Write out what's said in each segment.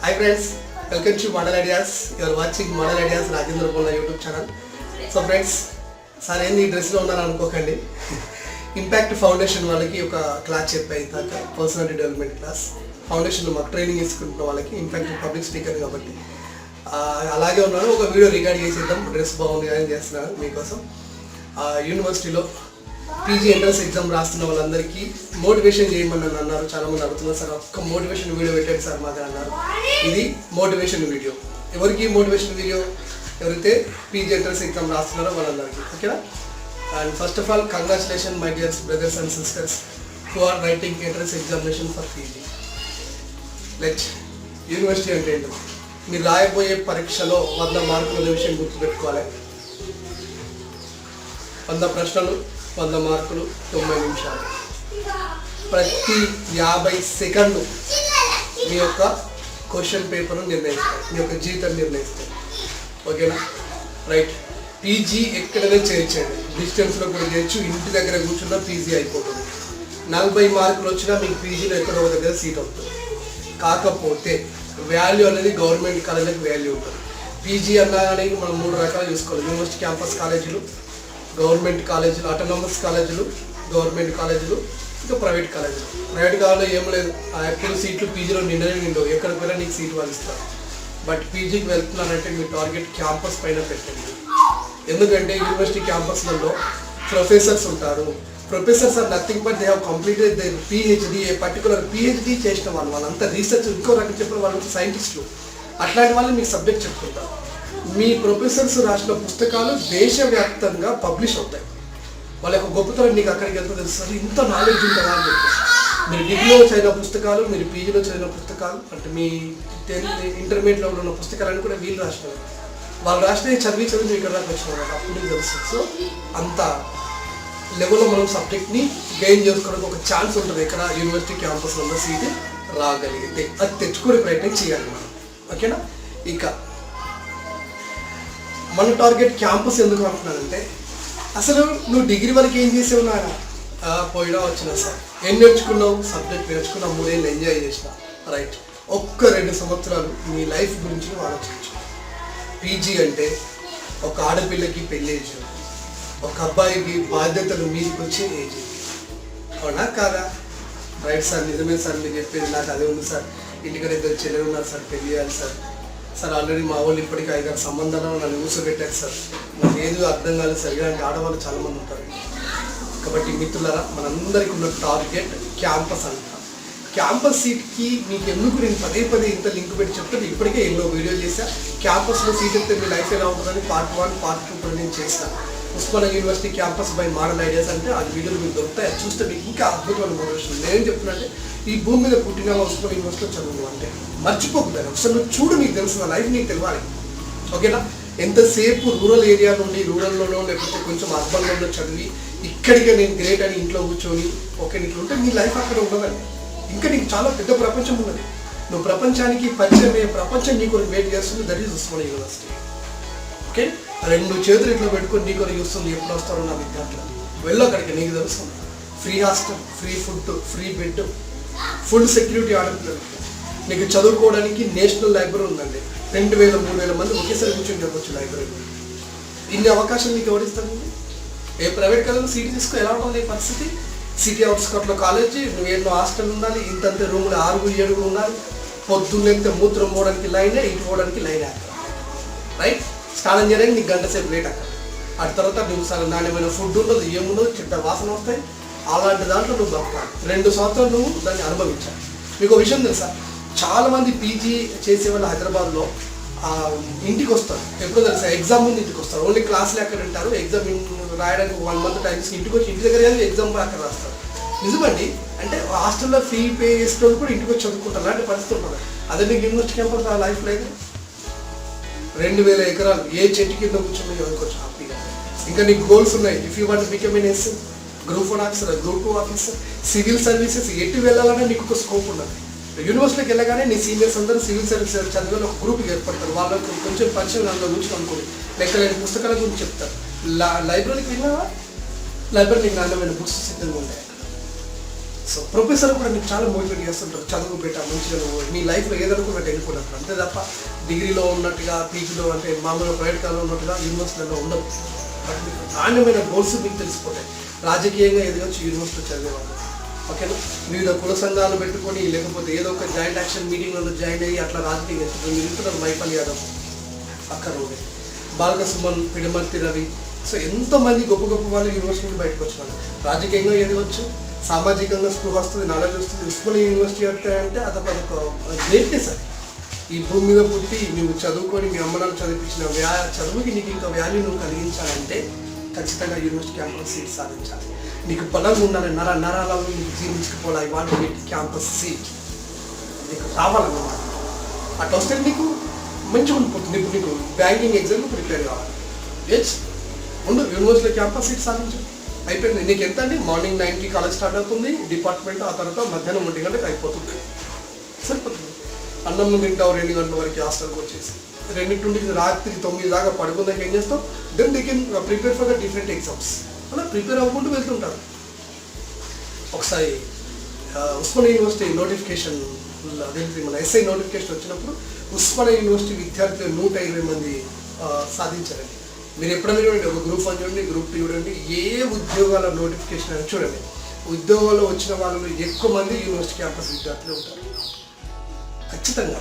Hi friends, welcome to Model Ideas. You are watching Model Ideas Rajendra Polla YouTube channel. So friends, sir ఏంది ఈ డ్రెస్లో ఉన్నాను అనుకోకండి. Impact foundation వాళ్ళకి ఒక క్లాస్ చెప్పాయి దాకా పర్సనాలిటీ డెవలప్మెంట్ క్లాస్. ఫౌండేషన్లో మాకు ట్రైనింగ్ తీసుకుంటున్న వాళ్ళకి ఇంపాక్ట్ పబ్లిక్ స్పీకర్ కాబట్టి అలాగే ఉన్నాను. ఒక వీడియో రికార్డ్ చేసేద్దాం, డ్రెస్ బాగుంది అని చేస్తున్నాను మీకోసం. యూనివర్సిటీలో పీజీ ఎంట్రన్స్ ఎగ్జామ్ రాస్తున్న వాళ్ళందరికీ మోటివేషన్ చేయమని అన్నారు. చాలామంది అడుగుతున్నారు, సార్ ఒక్క మోటివేషన్ వీడియో పెట్టండి సార్ మాకు అన్నారు. ఇది మోటివేషన్ వీడియో. ఎవరికి మోటివేషన్ వీడియో? ఎవరైతే పీజీ ఎంట్రన్స్ ఎగ్జామ్ రాస్తున్నారో వాళ్ళందరికీ, ఓకేనా? And first of all congratulation my dear brothers and sisters who are writing entrance examination for PG. Let university అంటే ఏంటో మీరు రాయబోయే పరీక్షలో 100 మార్కుల విషయం గుర్తుపెట్టుకోవాలి. 100 ప్రశ్నలు, 100 మార్కులు, 90 నిమిషాలు. ప్రతి 50 సెకండ్లు మీ యొక్క క్వశ్చన్ పేపర్ను నిర్ణయిస్తాయి, మీ యొక్క జీవితం నిర్ణయిస్తాయి, ఓకేనా? రైట్. పీజీ ఎక్కడైనా చేయొచ్చండి, డిస్టెన్స్లో కూడా చేయొచ్చు. ఇంటి దగ్గర కూర్చున్నా పీజీ అయిపోతుంది. 40 మార్కులు వచ్చినా మీకు పీజీలో ఎక్కడో ఒక దగ్గర సీట్ అవుతుంది. కాకపోతే వాల్యూ అనేది గవర్నమెంట్ కాలేజీలకు వాల్యూ ఉంటుంది. పీజీ అన్నాగానే మనం 3 రకాలు చూసుకోవాలి. యూనివర్సిటీ క్యాంపస్ కాలేజీలు, గవర్నమెంట్ కాలేజీలు, ఆటోనమస్ కాలేజీలు, గవర్నమెంట్ కాలేజీలు, ఇంకా ప్రైవేట్ కాలేజీలు. ప్రైవేట్ కాలేజీలో ఏం లేదు, ఎప్పుడు సీట్లు పీజీలో నిండవు, ఎక్కడికి వెళ్ళా నీకు సీట్ వాళ్ళు ఇస్తారు. బట్ పీజీకి వెళ్తున్నారంటే మీ టార్గెట్ క్యాంపస్ పైన పెట్టండి. ఎందుకంటే యూనివర్సిటీ క్యాంపస్లలో ప్రొఫెసర్స్ ఉంటారు. Professors are nothing but they have completed they PhD, a particular PhD చేసిన వాళ్ళంతా రీసెర్చ్, ఇంకో రకం చెప్పిన వాళ్ళు సైంటిస్టులు. అట్లాంటి వాళ్ళు మీకు సబ్జెక్ట్ చెప్తుంటారు. మీ ప్రొఫెసర్స్ రాసిన పుస్తకాలు దేశవ్యాప్తంగా పబ్లిష్ అవుతాయి. వాళ్ళ యొక్క గొప్పతనం నీకు అక్కడికి వెళ్తే తెలుస్తుంది, ఇంత నాలెడ్జ్ ఉంటుందా అని చెప్పేసి. మీరు డిగ్రీలో చదివిన పుస్తకాలు, మీరు పీజీలో చదివిన పుస్తకాలు, అంటే మీ 10th ఇంటర్మీడియట్లో ఉన్న పుస్తకాలను కూడా వీళ్ళు రాసినారు. వాళ్ళు రాసినవి చదివి ఇక్కడ దాకా వచ్చిన అప్పుడు తెలుస్తుంది. సో అంత లెవెల్లో మనం సబ్జెక్ట్ని గెయిన్ చేసుకోవడానికి ఒక ఛాన్స్ ఉంటుంది. ఇక్కడ యూనివర్సిటీ క్యాంపస్లో ఉన్న సీట్ రాగలిగితే అది తెచ్చుకునే ప్రయత్నం చేయాలి మనం, ఓకేనా? ఇక మన టార్గెట్ క్యాంపస్ ఎందుకు అంటున్నానంటే, అసలు నువ్వు డిగ్రీ వరకు ఏం చేసావు నాన్న? పోయినా వచ్చినా సార్. ఏం నేర్చుకున్నావు? సబ్జెక్ట్ నేర్చుకున్నావు, 3 ఏళ్ళు ఎంజాయ్ చేసిన. రైట్. ఒక్క 2 సంవత్సరాలు మీ లైఫ్ గురించి ఆలోచించు. పీజీ అంటే ఒక ఆడపిల్లకి పెళ్ళి ఏజ్, ఒక అబ్బాయికి బాధ్యతలు మీదకి వచ్చే ఏజ్. అవునా కాదా? రైట్ సార్, నిజమే సార్ మీరు చెప్పేది, నాకు అదే ఉంది సార్. ఇంటికి 2 చెల్లెలు ఉన్నారు సార్, పెళ్ళి చేయాలి సార్. సార్ ఆల్రెడీ మా వాళ్ళు ఇప్పటికీ 5-6 సంబంధాలను నన్ను కూర్చోబెట్టారు సార్, నాకు ఏదో అర్థం కాలేదు సార్. ఇలాంటి ఆడవాళ్ళు చాలామంది ఉంటారు. కాబట్టి మిత్రులారా, మనందరికీ ఉన్న టార్గెట్ క్యాంపస్ అంటాం. క్యాంపస్ సీట్కి మీకు ఎందుకు నేను పదే ఇంత లింక్ పెట్టి చెప్తాను. ఇప్పటికే ఎన్నో వీడియో చేశా. క్యాంపస్లో సీట్ ఎత్తే మీ లైఫ్ ఎలా ఉంటుందని పార్ట్ 1, పార్ట్ 2 కూడా నేను చేస్తాను. Osmania university campus by model ideas అంటే ఆ వీడియోలు మీకు దొరుకుతాయి. అది చూస్తే మీకు ఇంకా అద్భుతమైన మోటివేషన్. నేనేం చెప్తున్నానంటే, ఈ భూమి మీద పుట్టిన ఉస్మానియా యూనివర్సిటీలో చదువు అంటే మర్చిపోతున్నాను. ఒకసారి నువ్వు చూడు, నీకు తెలుసు, నా లైఫ్ నీకు తెలియాలి, ఓకేనా? ఎంతసేపు రూరల్ ఏరియా నుండి, రూరల్లోనో లేకపోతే కొంచెం అర్బన్లోనో చదివి ఇక్కడికే నేను గ్రేట్ అని ఇంట్లో కూర్చొని ఓకే నీకు ఉంటే నీ లైఫ్ అక్కడ ఉండదండి. ఇంకా నీకు చాలా పెద్ద ప్రపంచం ఉన్నది. నువ్వు ప్రపంచానికి పరిచయం అయ్యే ప్రపంచం నీకు వెయిట్ చేస్తుంది. That is Osmania university, okay? 2 చేతులు ఇట్లా పెట్టుకొని నీకు చూస్తుంది, ఎప్పుడు వస్తారో నా విద్యార్థులు. వెళ్ళు అక్కడికి, నీకు తెలుస్తుంది. Free hostel, free food, free bed, food security ఆడపిల్లలు. నీకు చదువుకోవడానికి నేషనల్ లైబ్రరీ ఉందండి. 2000-3000 మంది ఒకేసారి కూర్చొని చెప్పొచ్చు లైబ్రరీలో. ఇన్ని అవకాశాలు నీకు ఎవరిస్తాను? ఏ ప్రైవేట్ కాలేజీలో సీట్ తీసుకో. ఎలా ఉంటుంది పరిస్థితి? సిటీ అవుట్స్కట్లో కాలేజీ, నువ్వేన్నో హాస్టల్ ఉండాలి, ఇంతంతే రూములు 6-7 ఉండాలి. పొద్దున్నెంతే మూత్రం పోవడానికి లైనే, ఇటు పోవడానికి లైనే అక్కడ. రైట్. స్నానం చేయడానికి నీకు 1 గంట సేపు లేట్ అక్కడ. ఆ తర్వాత నువ్వు నాణ్యమైన ఫుడ్ ఉండదు, ఏముండదు, చెడ్డ వాసన వస్తాయి. అలాంటి దాంట్లో నువ్వు బతకాలి. 2 సంవత్సరాలు నువ్వు దాన్ని అనుభవించాలి. మీకు ఒక విషయం తెలుసా? చాలామంది పీజీ చేసే వాళ్ళు హైదరాబాద్లో ఇంటికి వస్తారు. ఎప్పుడో తెలుసా? ఎగ్జామ్ ముందు ఇంటికి వస్తారు. ఓన్లీ క్లాసులు ఎక్కడ ఉంటారు, ఎగ్జామ్ రాయడానికి 1 మంత్ టైమ్స్ ఇంటికి వచ్చి ఇంటి దగ్గర ఎగ్జామ్ అక్కడ రాస్తారు. నిజమండి. అంటే హాస్టల్లో ఫీ పే చేసిన కూడా ఇంటికి వచ్చి చదువుకుంటారు. అలాంటి పరిస్థితి ఉంటుంది. అదే నీకు యూనివర్సిటీ క్యాంపస్ ఆ లైఫ్ లేదు. 2000 ఎకరాలు ఏ చెట్టు కింద కూర్చొని చదువుకోవచ్చు హ్యాపీగా. ఇంకా నీకు గోల్స్ ఉన్నాయి. If you want to become N S, group 1 officer, group 2 officer, civil services, ఎటు వెళ్ళాలన్నా నీకు ఒక స్కోప్ ఉన్నది. యూనివర్సిటీకి వెళ్ళగానే నీ సీనియర్స్ అందరూ సివిల్ సర్వీస్ చదివే ఒక గ్రూప్కి ఏర్పడతారు. వాళ్ళకి కొంచెం పరిచయం అందులో గురించి అనుకోండి. లెక్కలేని పుస్తకాల గురించి చెప్తారు. లైబ్రరీకి వెళ్ళినావా? లైబ్రరీ నీకు నాణ్యమైన బుక్స్ సిద్ధంగా ఉంటాయి. సో ప్రొఫెసర్ కూడా నీకు చాలా మోటివేట్ చేస్తుంటారు, చదువు పెట్టా మంచిగా నువ్వు నీ లైఫ్లో ఏదనుకున్నట్టు వెళ్ళిపోతారు. అంతే తప్ప డిగ్రీలో ఉన్నట్టుగా పీజీలో అంటే మామూలుగా ప్రైవేట్ కాలంలో ఉన్నట్టుగా యూనివర్సిటీలో ఉండదు. బట్ మీకు నాణ్యమైన గోల్స్ మీకు తెలిసిపోతాయి. రాజకీయంగా ఎదగచ్చు యూనివర్సిటీ చదివేవాళ్ళు, ఓకేనా. వివిధ కుల సంఘాలు పెట్టుకొని లేకపోతే ఏదో ఒక జాయింట్ యాక్షన్ మీటింగ్లలో జాయిన్ అయ్యి అట్లా రాజకీయం చేస్తారు. మీరు ఇంటున్నారు మైపల్ యాదవ్, అక్కడ ఉండే బాలక సుమన్, పిడమర్తి రవి, సో ఎంతోమంది గొప్ప గొప్ప వాళ్ళు యూనివర్సిటీ బయటకు వచ్చినారు. రాజకీయంగా ఎదగచ్చు, సామాజికంగా స్పృహ వస్తుంది, నాలెడ్జ్ వస్తుంది. ఉస్మానియా యూనివర్సిటీ అంటే అదొక గ్రేట్నెస్. అది ఈ భూమి మీద పుట్టి నువ్వు చదువుకొని మీ అమ్మనాలు చదివించిన చదువుకి నీకు ఇంకా వాల్యూ నువ్వు కలిగించాలంటే ఖచ్చితంగా యూనివర్సిటీ క్యాంపస్ సీట్ సాధించాలి. నీకు బలంగా ఉండాలి, నరాలలో నీకు జీర్ణించుకుపోవాలి. I want get campus seat నీకు రావాలన్నమాట. అట్లా వస్తే నీకు మంచిగా ఉండిపోతుంది. ఇప్పుడు నీకు బ్యాంకింగ్ ఎగ్జామ్కి ప్రిపేర్ కావాలి, ఎస్ ఉండు యూనివర్సిటీ క్యాంపస్ సీట్ సాధించు. అయిపోయింది. నీకు ఎంత అండి, మార్నింగ్ 9కి కాలేజ్ స్టార్ట్ అవుతుంది, డిపార్ట్మెంట్ ఆ తర్వాత మధ్యాహ్నం 1 గంటలకు అయిపోతుంది, సరిపోతుంది. అన్నం తింటావు 2 గంటల వరకు హాస్టల్కి వచ్చేసి, 2 నుండి రాత్రి 9 దాకా పడుకుందాక ఏం చేస్తావు. Then they can prepare for the different exams. అలా ప్రిపేర్ అవ్వకుంటూ వెళ్తుంటారు. ఒకసారి ఉస్మానియా యూనివర్సిటీ నోటిఫికేషన్ మన ఎస్ఐ నోటిఫికేషన్ వచ్చినప్పుడు ఉస్మానియా యూనివర్సిటీ విద్యార్థులు 120 మంది సాధించారండి. మీరు ఎప్పుడైనా చూడండి, ఒక గ్రూప్ 1 చూడండి, గ్రూప్ 2 చూడండి, ఏ ఉద్యోగాల నోటిఫికేషన్ అని చూడండి, ఉద్యోగాల్లో వచ్చిన వాళ్ళు ఎక్కువ మంది యూనివర్సిటీ క్యాంపస్ విద్యార్థులు ఉంటారు ఖచ్చితంగా.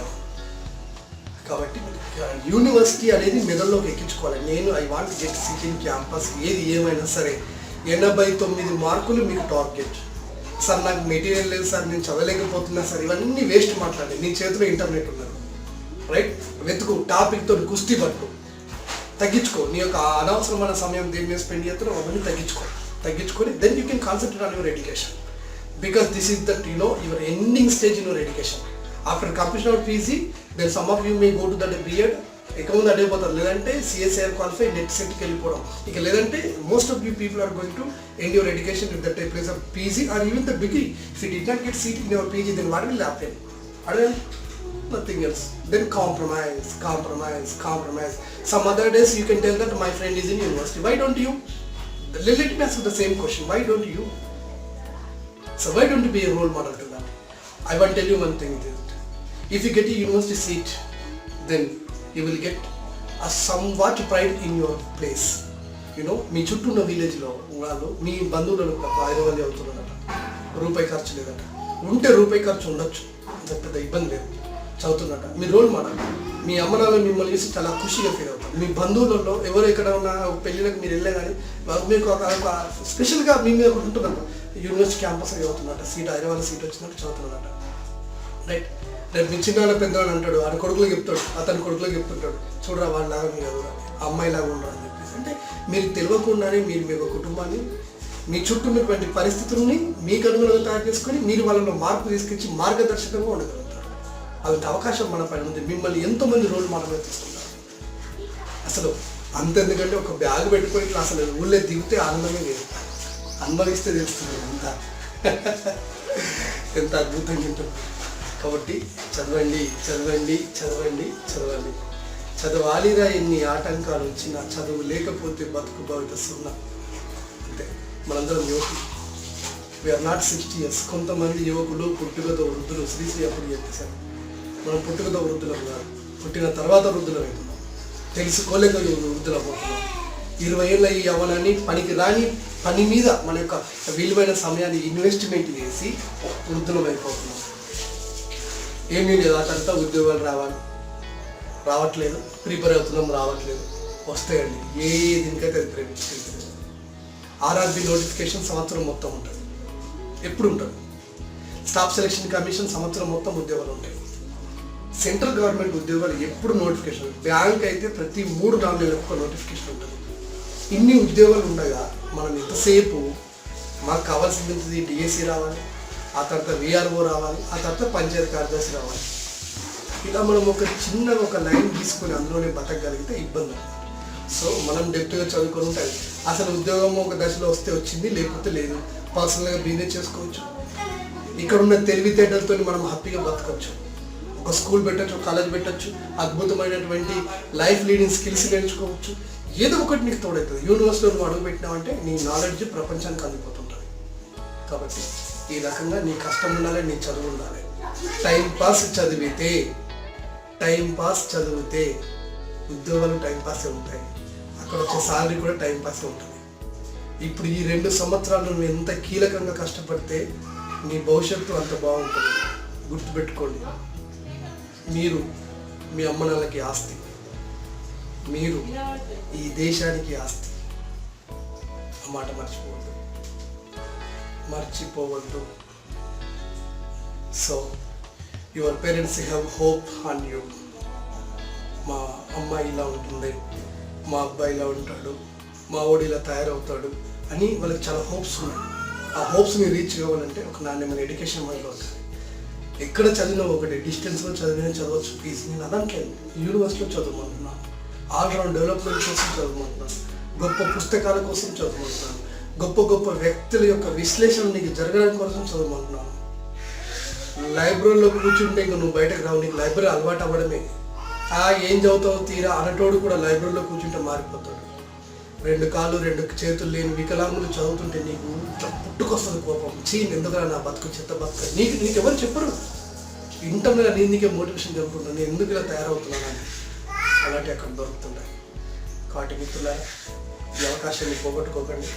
కాబట్టి యూనివర్సిటీ అనేది మెదడులోకి ఎక్కించుకోవాలి. నేను I want get seat in campus, ఏది ఏమైనా సరే 89 మార్కులు మీకు టార్గెట్. సార్ నాకు మెటీరియల్ లేదు సార్, నేను చదవలేకపోతున్నా సార్, ఇవన్నీ వేస్ట్ మాట్లాడి. నీ చేతిలో ఇంటర్నెట్ ఉన్నది, రైట్, వెతుకు, టాపిక్తో కుస్తీ పట్టు, తగ్గించుకో. నీ యొక్క అనవసరమైన సమయం దేని మీద స్పెండ్ చేస్తున్నావు అవన్నీ తగ్గించుకొని then you can concentrate on your education. Because this is that your ending stage in your education. After completion of PG then some of you may go to that BEd, ఎక్కువ అడిగిపోతారు. లేదంటే CSIR qualify net సెట్కి వెళ్ళిపోవడం. ఇక లేదంటే most of you people are going to end your education with that place of PG or even the degree. If you did not get seat in your PG then what will happen? Nothing else. Then compromise. Some other days you can tell that my friend is in university. Why don't you? Let me ask you the same question. Why don't you? So why don't you be a role model to them? I want to tell you one thing. If you get a university seat, then you will get a somewhat pride in your place. You know, మీ చుట్టూ ఉన్న విలేజ్లో వాళ్ళు మీ బంధువులను హైదరాబాద్ అవుతున్నారట, రూపాయి ఖర్చు లేదట, ఉంటే రూపాయి ఖర్చు ఉండొచ్చు, పెద్ద ఇబ్బంది లేదు, చదువుతున్నట. మీ రోల్ మోడల్, మీ అమ్మనాలు మిమ్మల్ని చూసి చాలా ఖుషిగా ఫీల్ అవుతారు. మీ బంధువులలో ఎవరు ఎక్కడ ఉన్న పెళ్ళిళ్ళకి మీరు వెళ్ళే కానీ మీకు ఒక స్పెషల్గా మీ మీద ఒకటి ఉంటుందన్నమాట. యూనివర్సిటీ క్యాంపస్ అవుతున్నట్ట, సీట్ హైదరాబాద్ సీట్ వచ్చినట్టు చదువుతున్నట్ట, రైట్. రేపు మీ చిన్న పెద్దవాడు అంటాడు, అతని కొడుకులకు చెప్తుంటాడు, చూడరా వాళ్ళలాగా మీరు ఎవరు, అమ్మాయిలాగా ఉండరు అని చెప్పేసి. అంటే మీరు తెలియకుండానే మీరు మీ కుటుంబాన్ని, మీ చుట్టూ ఉన్నటువంటి పరిస్థితుల్ని మీకు అనుగుణంగా తయారు చేసుకొని మీరు వాళ్ళలో మార్పు తీసుకొచ్చి మార్గదర్శకంగా ఉండగలుగుతారు. అలాంటి అవకాశం మన పైన ఉంది. మిమ్మల్ని ఎంతోమంది రోల్ మోడల్గా తీసుకుంటారు. అసలు అంతెందుకంటే ఒక బ్యాగ్ పెట్టుకొని ఇట్లా అసలు ఊళ్ళో దిగితే ఆనందమే లేదు, అనుభవిస్తే తెలుస్తుంది ఎంత అద్భుతంగా ఉంటుంది. కాబట్టి చదవండి. చదవాలిరా ఎన్ని ఆటంకాలు వచ్చినా, చదువు లేకపోతే బతుకు భవిత సున్నా. అంతే. మనందరం యువకులు, వీఆర్ నాట్ 60 years. కొంతమంది యువకులు పుట్టుకతో వృద్ధులు, శ్రీశ్రీ అప్పుడు చెప్పేశారు, మనం పుట్టుకతో వృద్ధులం కాదు, పుట్టిన తర్వాత వృద్ధులం అవుతున్నాం, తెలుసుకోలేక వృద్ధులపోతున్నాం. 20 ఏళ్ళ ఈ యవ్వనాన్ని పనికి రాని పని మీద మన యొక్క విలువైన సమయాన్ని ఇన్వెస్ట్మెంట్ చేసి వృద్ధులం అయిపోతున్నాం. ఏమీ లేదు, అదంతా ఉద్యోగాలు రావట్లేదు, ప్రిపేర్ అవుతున్నాం, రావట్లేదు. వస్తాయండి, ఏ దీనికైతే అది ప్రేమించుకెళ్తుంది. ఆర్ఆర్బి నోటిఫికేషన్ సంవత్సరం మొత్తం ఉంటుంది, ఎప్పుడు ఉంటుంది. స్టాఫ్ సెలక్షన్ కమిషన్ సంవత్సరం మొత్తం ఉద్యోగాలు ఉంటాయి. సెంట్రల్ గవర్నమెంట్ ఉద్యోగాలు ఎప్పుడు నోటిఫికేషన్. బ్యాంక్ అయితే ప్రతి 3-4 నెలలకు ఒక నోటిఫికేషన్ ఉంటుంది. ఇన్ని ఉద్యోగాలు ఉండగా మనం ఎంతసేపు మాకు కావాల్సింది డిఎస్సి రావాలి, ఆ తర్వాత విఆర్ఓ రావాలి, ఆ తర్వాత పంచాయతీ కార్యదర్శి రావాలి. ఇలా మనం ఒక లైన్ తీసుకొని అందులోనే బతకగలిగితే ఇబ్బంది. సో మనం డెప్త్గా చదువుకొని ఉంటుంది. అసలు ఉద్యోగం ఒక దశలో వస్తే వచ్చింది, లేకపోతే లేదు. పర్సనల్గా బిజినెస్ చేసుకోవచ్చు. ఇక్కడ ఉన్న తెలివితేటలతో మనం హ్యాపీగా బతకవచ్చు. ఒక స్కూల్ పెట్టచ్చు, కాలేజ్ పెట్టచ్చు, అద్భుతమైనటువంటి లైఫ్ లీడింగ్ స్కిల్స్ నేర్చుకోవచ్చు. ఏదో ఒకటి నీకు తోడవుతుంది. యూనివర్సిటీలో నువ్వు అడుగు పెట్టినావంటే నీ నాలెడ్జ్ ప్రపంచానికి అందిపోతుంటుంది. కాబట్టి ఈ రకంగా నీ కష్టం ఉండాలి, నీ చదువు ఉండాలి. టైంపాస్ చదివితే ఉద్యోగాలు టైంపాసే ఉంటాయి, అక్కడ వచ్చే శాలరీ కూడా టైంపాసే ఉంటుంది. ఇప్పుడు ఈ 2 సంవత్సరాలు నువ్వు ఎంత కీలకంగా కష్టపడితే నీ భవిష్యత్తు అంత బాగుంటుంది. గుర్తుపెట్టుకోండి, మీరు మీ అమ్మ నాన్నలకి ఆస్తి, మీరు ఈ దేశానికి ఆస్తి. ఆ మాట మర్చిపోవద్దు. So your parents have hope on you. మా అమ్మాయి ఇలా ఉంటుంది, మా అబ్బాయి ఇలా ఉంటాడు, మా వాడు ఇలా తయారవుతాడు అని వాళ్ళకి చాలా హోప్స్ ఉన్నాయి. ఆ హోప్స్ని రీచ్ కావాలంటే ఒక నాణ్యమైన ఎడ్యుకేషన్ మనలో ఉంటుంది. ఎక్కడ చదివినా ఒకటి, డిస్టెన్స్లో చదవచ్చు ప్లీజ్. నేను అదానికేను యూనివర్సిటీలో చదవమంటున్నాను, ఆల్రౌండ్ డెవలప్మెంట్ కోసం చదవమంటున్నాను, గొప్ప పుస్తకాల కోసం చదవమంటున్నాను, గొప్ప గొప్ప వ్యక్తుల యొక్క విశ్లేషణ నీకు జరగడం కోసం చదవమంటున్నాను. లైబ్రరీలో కూర్చుంటే ఇంకా నువ్వు బయటకు రావు, నీకు లైబ్రరీ అలవాటు అవ్వడమే. ఏం చదువుతావు తీరా అనటోడు కూడా లైబ్రరీలో కూర్చుంటే మారిపోతాడు. 2 కాళ్ళు 2 చేతులు లేని వికలాంగులు చదువుతుంటే నీకు పుట్టుకొస్తుంది కోపం. ఎందుకలా నా బతుకు చెత్త బతుకు. నీకు ఎవరు చెప్పరు, ఇంటర్నల్గా నీకే మోటివేషన్ జరుగుతుంది, నేను ఎందుకు ఇలా తయారవుతున్నాను. అలాంటి అక్కడ దొరుకుతుంటాయి. కాబట్టి మిత్రులారా, ఈ అవకాశాన్ని పోగొట్టుకోకండి.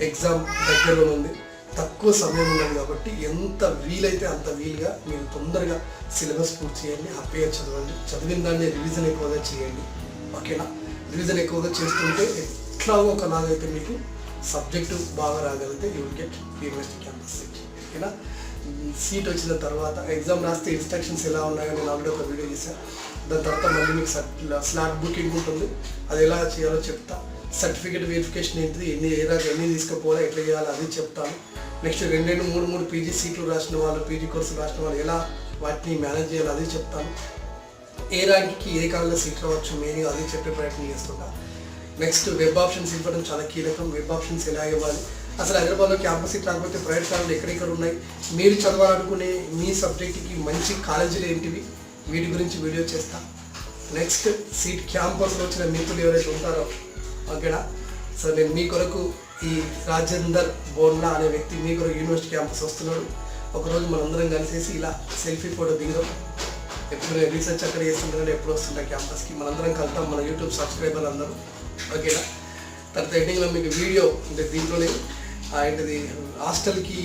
ఎగ్జామ్ దగ్గరలో ఉంది, తక్కువ సమయం ఉన్నది కాబట్టి ఎంత వీలైతే అంత వీలుగా మీరు తొందరగా సిలబస్ పూర్తి చేయండి, హ్యాపీగా చదవండి. చదివిన దాన్ని రివిజన్ ఎక్కువగా చేయండి. ఓకేనా? రివిజన్ ఎక్కువగా చేస్తుంటే ఎట్లాగో ఒకలాగైతే మీకు సబ్జెక్టు బాగా రాగలిగితే you will get university campus seat. ఓకేనా? సీట్ వచ్చిన తర్వాత ఎగ్జామ్ రాస్తే ఇన్స్ట్రక్షన్స్ ఎలా ఉన్నాయో నేను ఆల్రెడీ ఒక వీడియో చేశాను. దాని తర్వాత మళ్ళీ మీకు స్లాట్ బుకింగ్ ఉంటుంది, అది ఎలా చేయాలో చెప్తా. సర్టిఫికేట్ వెరిఫికేషన్ ఏంటిది, ఎన్ని తీసుకుపోవాలో ఎట్లా చేయాలో అది చెప్తాను. నెక్స్ట్ 2 3 పీజీ సీట్లు రాసిన వాళ్ళు, పీజీ కోర్సులు రాసిన వాళ్ళు ఎలా వాటిని మేనేజ్ చేయాలో అది చెప్తాను. ఏ ర్యాంక్కి ఏ కాలంలో సీట్ రావచ్చు మెయిన్గా అది చెప్పే ప్రయత్నం చేస్తుంటా. నెక్స్ట్ వెబ్ ఆప్షన్స్ ఇవ్వడం చాలా కీలకం. వెబ్ ఆప్షన్స్ ఎలా ఇవ్వాలి, అసలు హైదరాబాద్లో క్యాంపస్ సీట్ రాకపోతే ప్రైవేట్ కాలేజీలు ఎక్కడెక్కడ ఉన్నాయి, మీరు చదవాలనుకునే మీ సబ్జెక్ట్కి మంచి కాలేజీలు ఏంటివి, వీటి గురించి వీడియో చేస్తా. నెక్స్ట్ సీట్ క్యాంపస్లో వచ్చిన మిత్రులు ఎవరైతే ఉంటారో, ఓకేనా? సో నేను మీ కొరకు ఈ రాజేందర్ బోండ్లా అనే వ్యక్తి మీ కొరకు యూనివర్సిటీ క్యాంపస్ వస్తున్నాడు. ఒకరోజు మనందరం కలిసేసి ఇలా సెల్ఫీ ఫోటో దిగుదాం. ఎప్పుడు నేను రీసెర్చ్ అక్కడ చేస్తుంటే ఎప్పుడు వస్తుంటా క్యాంపస్కి, మనందరం కలుద్దాం, మన యూట్యూబ్ సబ్స్క్రైబర్లు అందరూ. ఓకేనా? తర్వాత ఎండింగ్లో మీకు వీడియో అంటే దీంట్లోనే ఏంటిది హాస్టల్కి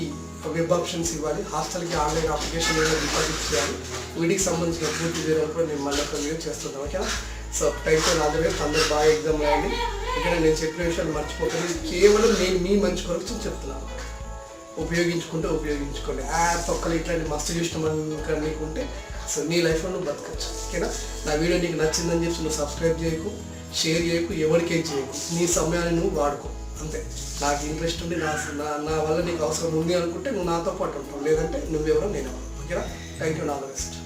వెబ్ ఆప్షన్స్ ఇవ్వాలి, హాస్టల్కి ఆన్లైన్ అప్లికేషన్ ఏదైనా డిపాజిట్ చేయాలి, వీటికి సంబంధించిన పూర్తి వివరాలు కూడా నేను మళ్ళీ ఒక వీడియో చేస్తున్నాను. ఓకేనా? సో టైంతో నాలుగు అందరూ బాగా ఎగ్జామ్ రాయండి. ఓకేనా? నేను చెప్పిన విషయాలు మర్చిపోకండి, కేవలం నేను మీ మంచి కొరకు చెప్తున్నాను. ఉపయోగించుకోండి. ఒక్కరు ఇట్లాంటి మస్తు చూసిన నీకుంటే సో నీ లైఫ్లో నువ్వు బతకచ్చు. ఓకేనా? నా వీడియో నీకు నచ్చిందని చెప్పి నువ్వు సబ్స్క్రైబ్ చేయకు, షేర్ చేయకు, ఎవరికేం చేయకు, నీ సమయాన్ని నువ్వు వాడుకో అంతే. నాకు ఇంట్రెస్ట్ ఉండి నా వల్ల నీకు అవసరం ఉంది అనుకుంటే నువ్వు నాతో పాటు ఉంటావు, లేదంటే నువ్వెవరో నేనెవరో. ఓకేనా? Thank you, all the best.